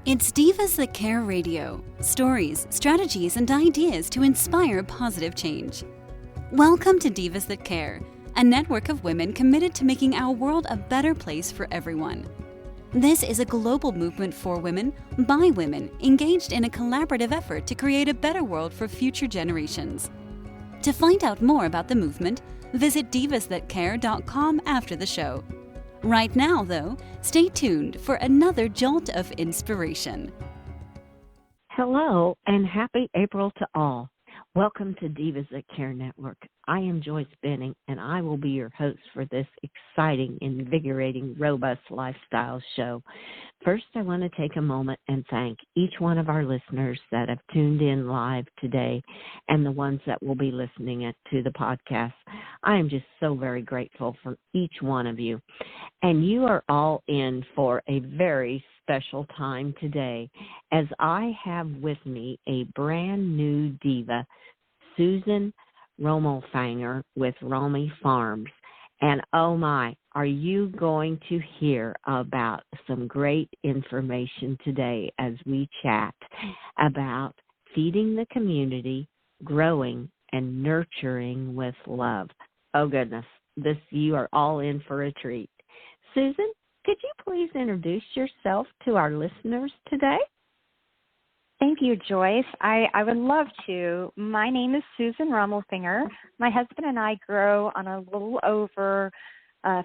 It's Divas That Care Radio. Stories, strategies, and ideas to inspire positive change. Welcome to Divas That Care, a network of women committed to making our world a better place for everyone. This is a global movement for women, by women, engaged in a collaborative effort to create a better world for future generations. To find out more about the movement, visit divasthatcare.com after the show. Right now, though, stay tuned for another jolt of inspiration. Hello, and happy April to all. Welcome to Divas That Care Network. I am Joyce Benning, and I will be your host for this exciting, invigorating, robust lifestyle show. First, I want to take a moment and thank each one of our listeners that have tuned in live today and the ones that will be listening to the podcast. I am just so very grateful for each one of you. And you are all in for a very special time today, as I have with me a brand new diva, Susan Rommelfanger with Romy Farms. And oh my, are you going to hear about some great information today as we chat about feeding the community, growing, and nurturing with love. Oh goodness, you are all in for a treat. Susan, could you please introduce yourself to our listeners today? Thank you, Joyce. I would love to. My name is Susan Rommelfanger. My husband and I grow on a little over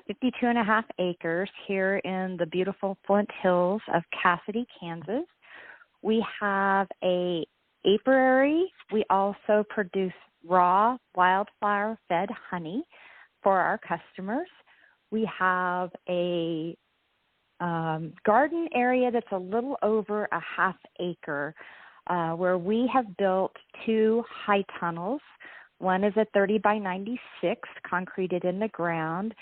52 and a half acres here in the beautiful Flint Hills of Kansas. We have a apiary. We also produce raw wildflower-fed honey for our customers. We have a garden area that's a little over a half acre where we have built two high tunnels. One is a 30 by 96 concreted in the ground,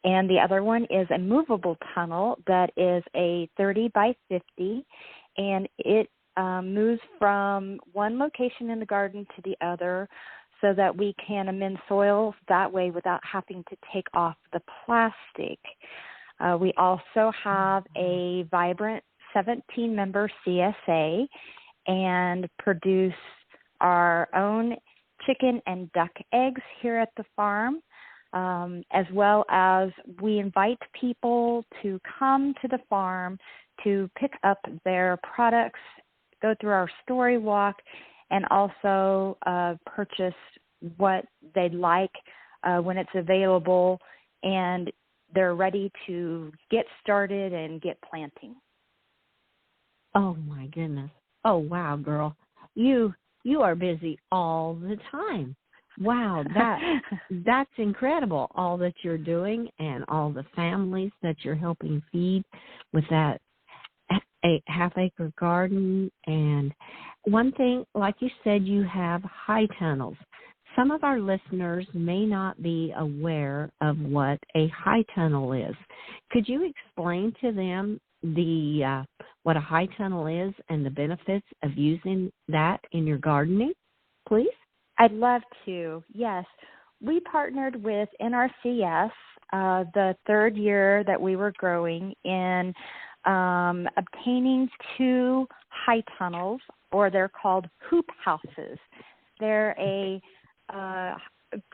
and the other one is a movable tunnel that is a 30 by 50, and it moves from one location in the garden to the other so that we can amend soils that way without having to take off the plastic. We also have a vibrant 17-member CSA and produce our own chicken and duck eggs here at the farm, as well as we invite people to come to the farm to pick up their products, go through our story walk, and also purchase what they'd like when it's available, and they're ready to get started and get planting. Oh, my goodness. Oh, wow, girl. You are busy all the time. Wow, that's incredible, all that you're doing and all the families that you're helping feed with that half-acre garden. And one thing, like you said, you have high tunnels. Some of our listeners may not be aware of what a high tunnel is. Could you explain to them what a high tunnel is and the benefits of using that in your gardening, please? I'd love to, yes. We partnered with NRCS the third year that we were growing in obtaining two high tunnels, or they're called hoop houses. They're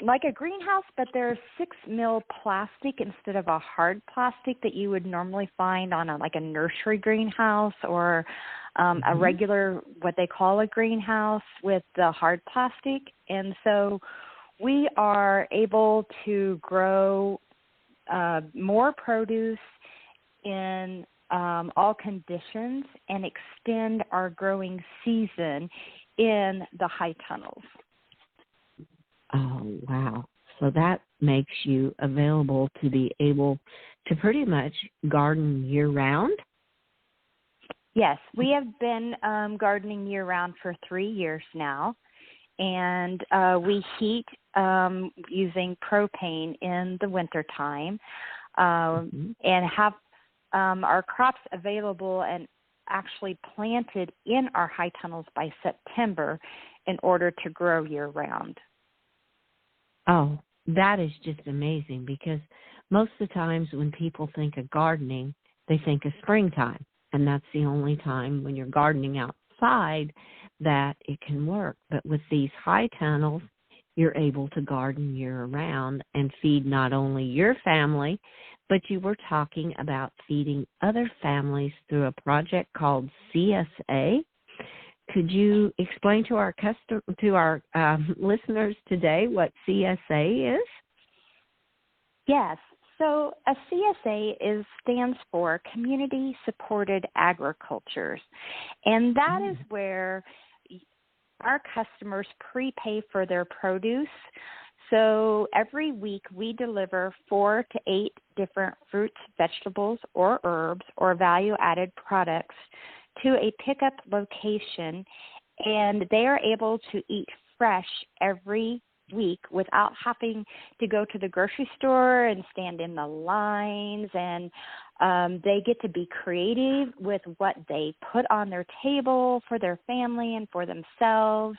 like a greenhouse, but they're 6 mil plastic instead of a hard plastic that you would normally find on a nursery greenhouse or a regular, what they call a greenhouse with the hard plastic. And so we are able to grow more produce in all conditions and extend our growing season in the high tunnels. Oh, wow. So that makes you available to be able to pretty much garden year-round? Yes, we have been gardening year-round for 3 years now, and we heat using propane in the wintertime and have our crops available and actually planted in our high tunnels by September in order to grow year-round. Oh, that is just amazing, because most of the times when people think of gardening, they think of springtime. and that's the only time when you're gardening outside that it can work. But with these high tunnels, you're able to garden year-round and feed not only your family, but you were talking about feeding other families through a project called CSA. Could you explain to our listeners today what CSA is? Yes. So a CSA stands for Community Supported Agricultures, and that is where our customers prepay for their produce. So every week we deliver 4 to 8 different fruits, vegetables, or herbs or value-added products to a pickup location, and they are able to eat fresh every week without having to go to the grocery store and stand in the lines, and they get to be creative with what they put on their table for their family and for themselves.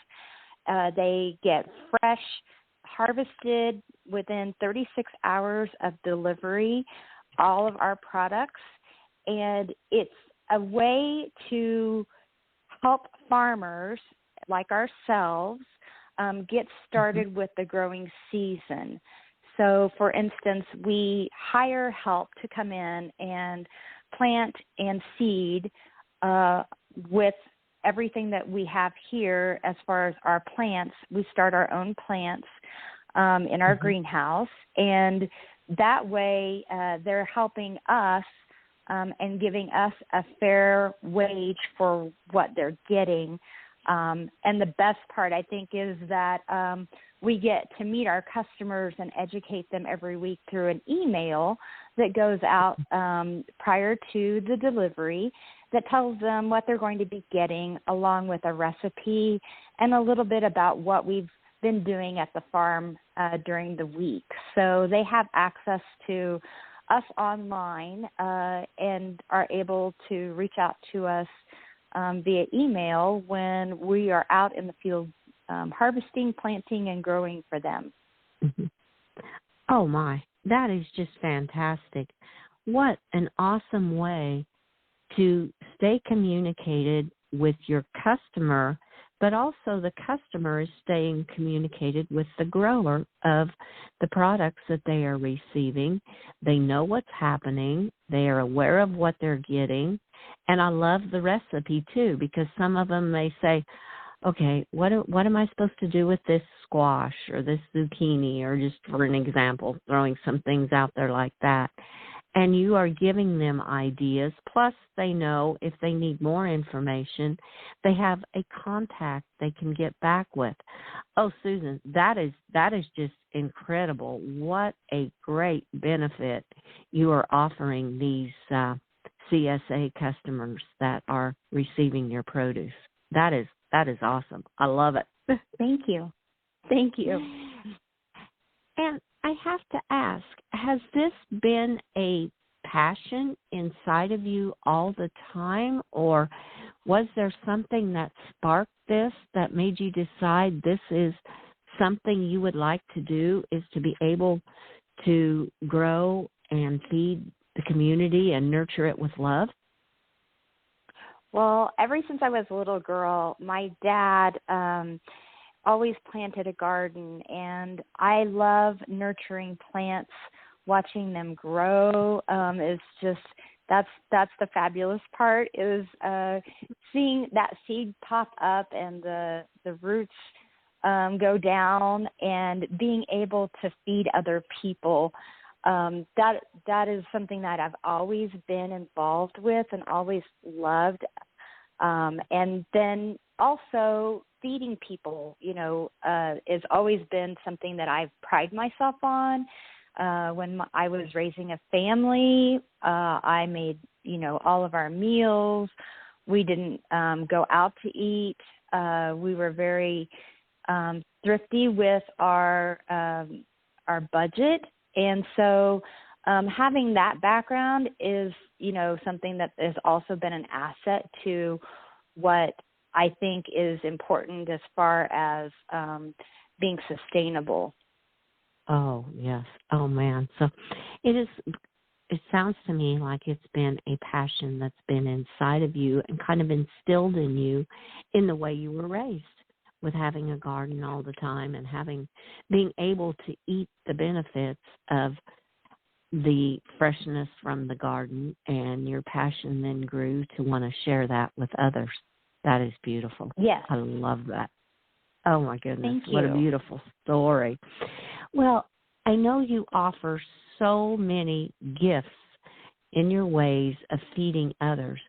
They get fresh, harvested within 36 hours of delivery, all of our products, and it's a way to help farmers like ourselves get started with the growing season. So, for instance, we hire help to come in and plant and seed with everything that we have here as far as our plants. We start our own plants in our greenhouse, and that way they're helping us and giving us a fair wage for what they're getting. And the best part, I think, is that we get to meet our customers and educate them every week through an email that goes out prior to the delivery that tells them what they're going to be getting, along with a recipe and a little bit about what we've been doing at the farm during the week. So they have access to us online and are able to reach out to us via email when we are out in the field harvesting, planting, and growing for them. Oh, my. That is just fantastic. What an awesome way to stay communicated with your customer, but also the customer is staying communicated with the grower of the products that they are receiving. They know what's happening. They are aware of what they're getting. And I love the recipe, too, because some of them may say, okay, what am I supposed to do with this squash or this zucchini, or just for an example, throwing some things out there like that. And you are giving them ideas, plus they know if they need more information, they have a contact they can get back with. Oh, Susan, that is just incredible. What a great benefit you are offering these CSA customers that are receiving your produce. That is awesome. I love it. Thank you. Thank you. And I have to ask, has this been a passion inside of you all the time, or was there something that sparked this that made you decide this is something you would like to do, is to be able to grow and feed the community and nurture it with love? Well, ever since I was a little girl, my dad always planted a garden, and I love nurturing plants. Watching them grow is just that's the fabulous part, is seeing that seed pop up and the roots go down and being able to feed other people. That is something that I've always been involved with and always loved. And then also feeding people, has always been something that I've prided myself on. When I was raising a family, I made, all of our meals. We didn't go out to eat. We were very thrifty with our budget. And so having that background is, something that has also been an asset to what I think is important as far as being sustainable. Oh, yes. Oh, man. So it's it sounds to me like it's been a passion that's been inside of you and kind of instilled in you in the way you were raised, with having a garden all the time and being able to eat the benefits of the freshness from the garden, and your passion then grew to want to share that with others. That is beautiful. Yes. I love that. Oh, my goodness. Thank you. What a beautiful story. Well, I know you offer so many gifts in your ways of feeding others.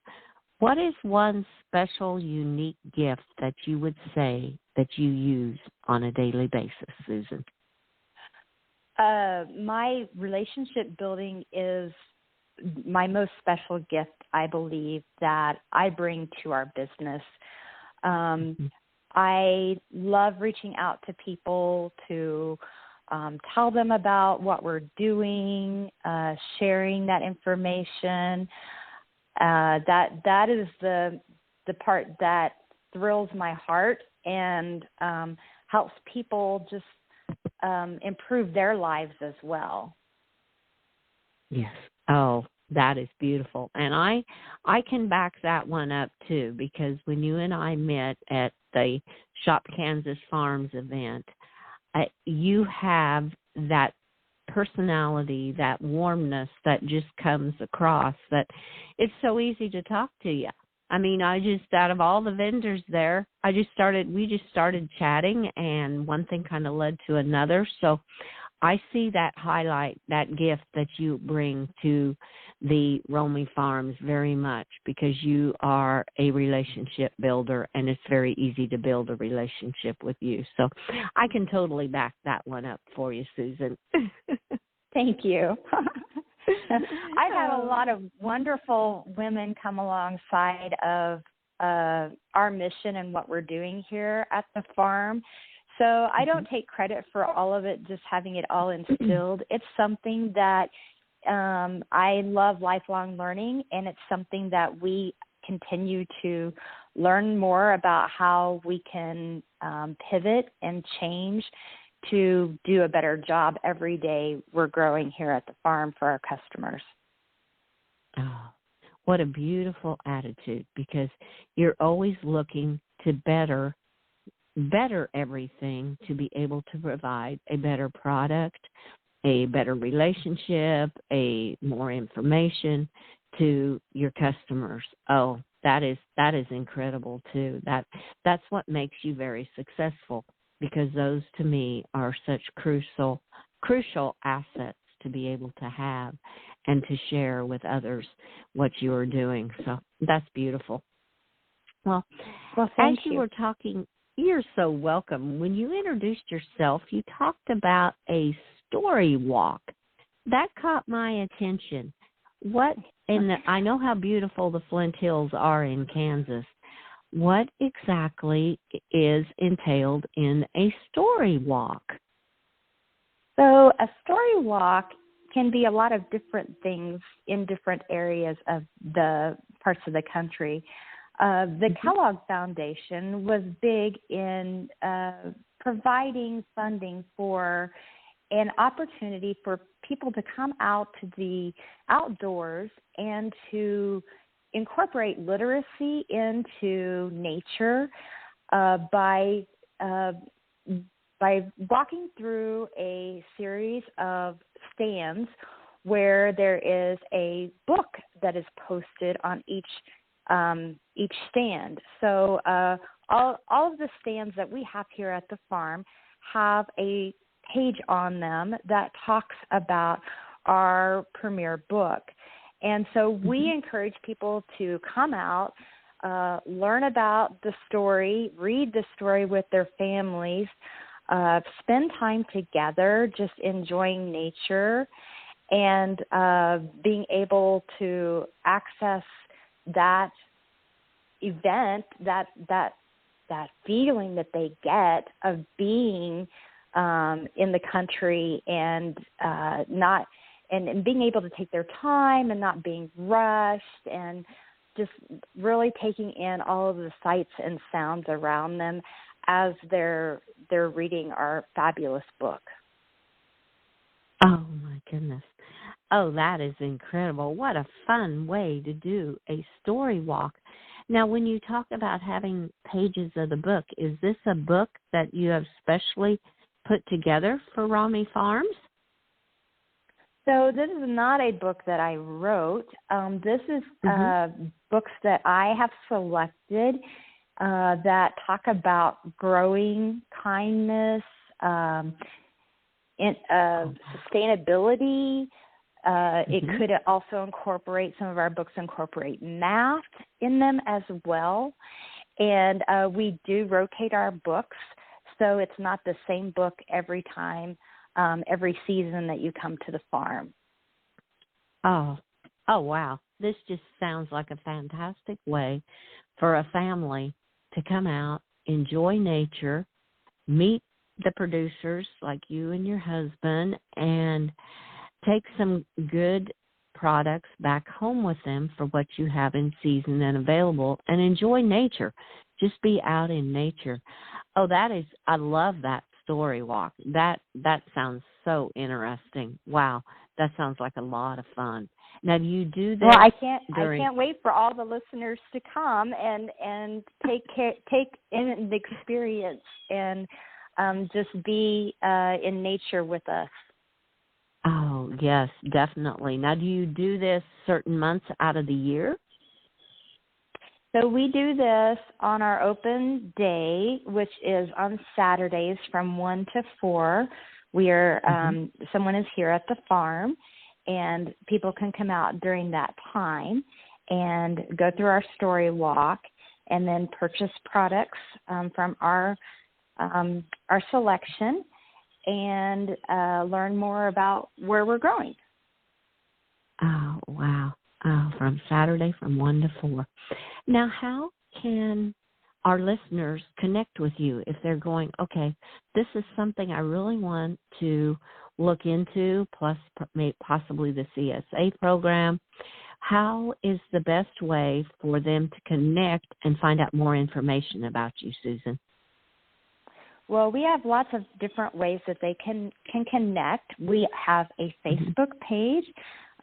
What is one special, unique gift that you would say that you use on a daily basis, Susan? My relationship building is my most special gift, I believe, that I bring to our business. I love reaching out to people to tell them about what we're doing, sharing that information. That is the part that thrills my heart and helps people just improve their lives as well. Yes. Oh, that is beautiful. And I can back that one up too, because when you and I met at the Shop Kansas Farms event, you have that personality, that warmness that just comes across, that it's so easy to talk to you. I mean, out of all the vendors there, we just started chatting, and one thing kind of led to another. So I see that highlight, that gift that you bring to the Romy Farms very much, because you are a relationship builder, and it's very easy to build a relationship with you. So I can totally back that one up for you, Susan. Thank you. I've had a lot of wonderful women come alongside of our mission and what we're doing here at the farm. So I don't take credit for all of it, just having it all instilled. It's something that I love lifelong learning, and it's something that we continue to learn more about how we can pivot and change to do a better job every day we're growing here at the farm for our customers. Oh, what a beautiful attitude, because you're always looking to better everything, to be able to provide a better product, a better relationship, more information to your customers. Oh, that is incredible too. That's what makes you very successful, because those to me are such crucial assets to be able to have and to share with others what you are doing. So that's beautiful. Well, as you were talking, you're so welcome. When you introduced yourself, you talked about a story walk. That caught my attention. I know how beautiful the Flint Hills are in Kansas. What exactly is entailed in a story walk? So a story walk can be a lot of different things in different areas of the parts of the country. The Kellogg Foundation was big in providing funding for an opportunity for people to come out to the outdoors and to incorporate literacy into nature by walking through a series of stands where there is a book that is posted on each stand. So all of the stands that we have here at the farm have a page on them that talks about our premier book. And so we encourage people to come out, learn about the story, read the story with their families, spend time together just enjoying nature, and being able to access that event, that feeling that they get of being in the country and and being able to take their time and not being rushed, and just really taking in all of the sights and sounds around them as they're reading our fabulous book. Oh, my goodness. Oh, that is incredible. What a fun way to do a story walk. Now, when you talk about having pages of the book, is this a book that you have specially put together for Romy Farms? So this is not a book that I wrote. This is books that I have selected that talk about growing, kindness, sustainability. It could also incorporate, some of our books incorporate math in them as well. And we do rotate our books, so it's not the same book every time, every season that you come to the farm. Oh, wow. This just sounds like a fantastic way for a family to come out, enjoy nature, meet the producers like you and your husband, and take some good products back home with them for what you have in season and available, and enjoy nature. Just be out in nature. Oh, I love that story walk. That sounds so interesting. Wow, that sounds like a lot of fun. Now, do you do that? Well, I can't wait for all the listeners to come and take in the experience and just be in nature with us. Oh, yes, definitely. Now, do you do this certain months out of the year? So we do this on our open day, which is on Saturdays from 1 to 4. We are someone is here at the farm, and people can come out during that time and go through our story walk, and then purchase products from our selection, and learn more about where we're growing. Oh, wow. Oh, from Saturday from 1 to 4. Now, how can our listeners connect with you if they're going, okay, this is something I really want to look into, plus possibly the CSA program? How is the best way for them to connect and find out more information about you, Susan? Well, we have lots of different ways that they can connect. We have a Facebook page.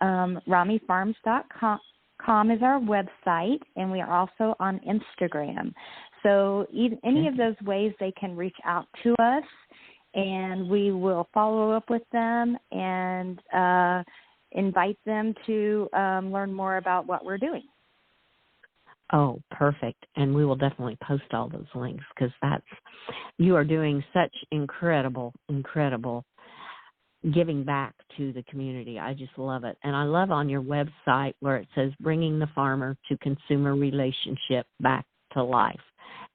RomyFarms.com is our website, and we are also on Instagram. So any of those ways they can reach out to us, and we will follow up with them and invite them to learn more about what we're doing. Oh, perfect. And we will definitely post all those links, because you are doing such incredible giving back to the community. I just love it. And I love on your website where it says bringing the farmer to consumer relationship back to life,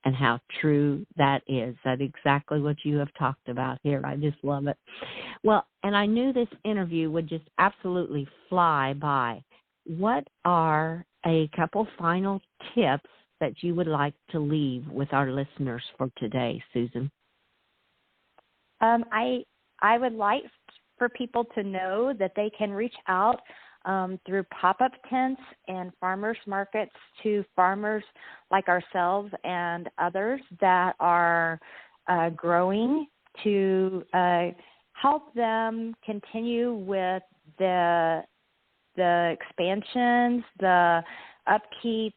and how true that is. That's exactly what you have talked about here. I just love it. Well, and I knew this interview would just absolutely fly by. What are a couple final tips that you would like to leave with our listeners for today, Susan? I would like for people to know that they can reach out through pop-up tents and farmers markets to farmers like ourselves and others that are growing, to help them continue with the expansions, the upkeep.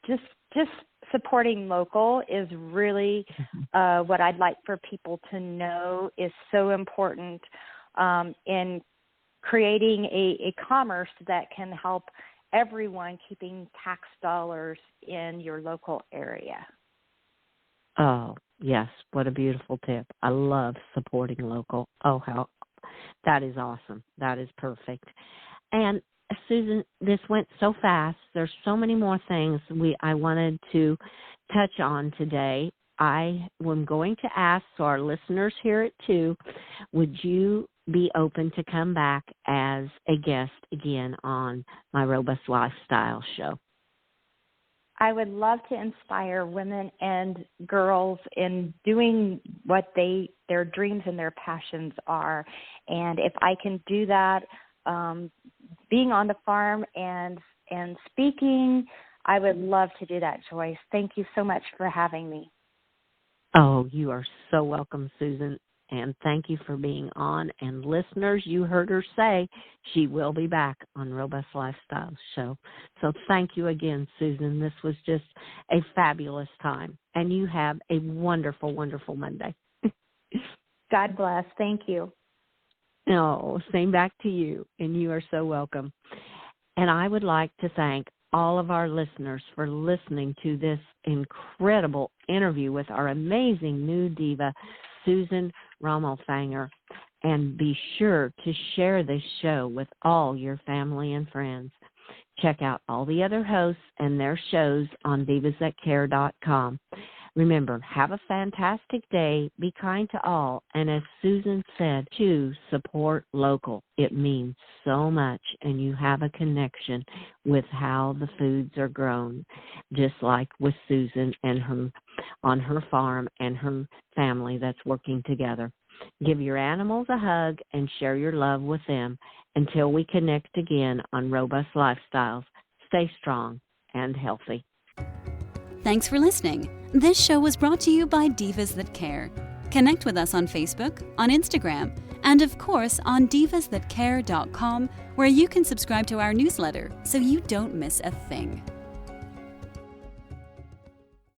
Just supporting local is really what I'd like for people to know is so important in creating a commerce that can help everyone, keeping tax dollars in your local area. Oh, yes. What a beautiful tip. I love supporting local. Oh, how that is awesome. That is perfect. And Susan, this went so fast. There's so many more things I wanted to touch on today. I am going to ask, so our listeners hear it too, would you be open to come back as a guest again on my Robust Lifestyle show? I would love to inspire women and girls in doing what their dreams and their passions are. And if I can do that, being on the farm and speaking, I would love to do that, Joyce. Thank you so much for having me. Oh, you are so welcome, Susan. And thank you for being on. And listeners, you heard her say she will be back on Robust Lifestyles Show. So thank you again, Susan. This was just a fabulous time. And you have a wonderful, wonderful Monday. God bless. Thank you. No, same back to you. And you are so welcome. And I would like to thank all of our listeners for listening to this incredible interview with our amazing new diva, Susan Rommelfanger. And be sure to share this show with all your family and friends. Check out all the other hosts and their shows on divasthatcare.com. Remember, have a fantastic day, be kind to all, and as Susan said, choose support local. It means so much, and you have a connection with how the foods are grown, just like with Susan and her on her farm and her family that's working together. Give your animals a hug and share your love with them. Until we connect again on Robust Lifestyles, stay strong and healthy. Thanks for listening. This show was brought to you by Divas That Care. Connect with us on Facebook, on Instagram, and of course on divasthatcare.com, where you can subscribe to our newsletter so you don't miss a thing.